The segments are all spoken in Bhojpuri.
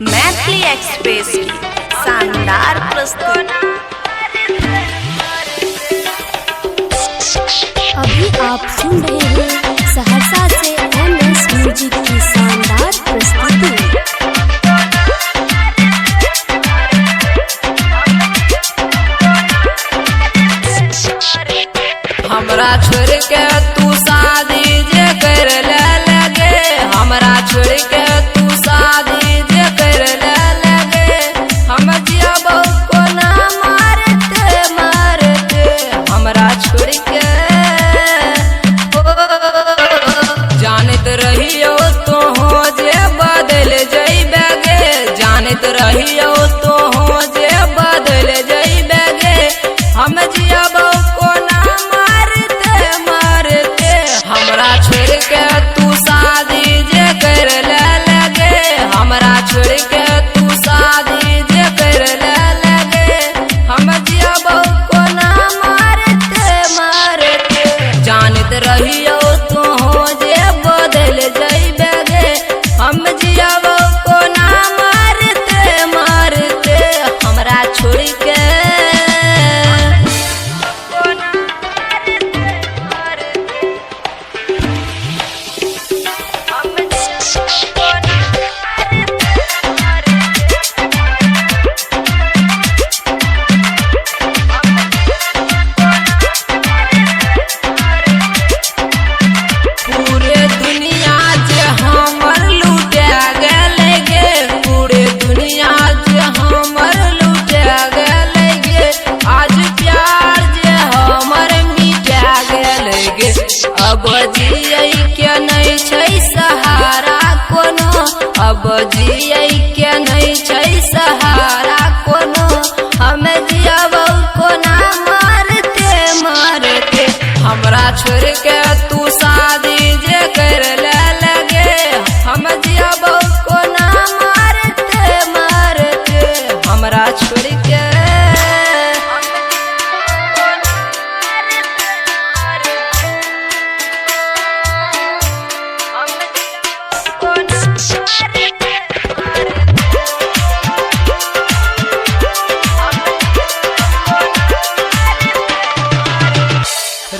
मैथिली एक्सप्रेस की शानदार प्रस्तुति। अभी आप सुन रहे हैं सहरसा से MS म्यूजिक की शानदार प्रस्तुति। हमरा छोड़ के तू शादी जे कर ले लगे, हमरा छोड़ के तू शादी जे कर ले लगे, हम जियबो को ना मारते मारते, हमरा छोड़ के जानत रहियो तो हो जे बदल जइबे गे, जानत रहियो तो हो जे बदल जइबे गे, हम जियबो को ना मारते मारते, हमरा छोड़ के तू शादी जे कर ले लगे, हमरा छोड़ के तू शादी जे कर ले लगे, हम जियबो को ना मारते मारते, जानत रहियो तो हो जे बदल जइबे गे, हम जियबो को ना मारते मारते, हमरा छोड़ के पूरे दुनिया जे हमर लूटे गेले गे, पूरे दुनिया जे हमर लूटे गेले गे, आज प्यार जे हमर मिटे गेले गे, अब जियै के नहीं छै सहारा कोनो, अब जियै के नहीं छै सहारा कोनो, हम जियबो कोना मारते मारते, हमरा छोड़ के तू शादी जे कर ले लगे, हम जियबो कोना मारते मारते, हमरा छोड़ के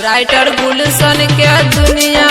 राइटर गुलशन के दुनिया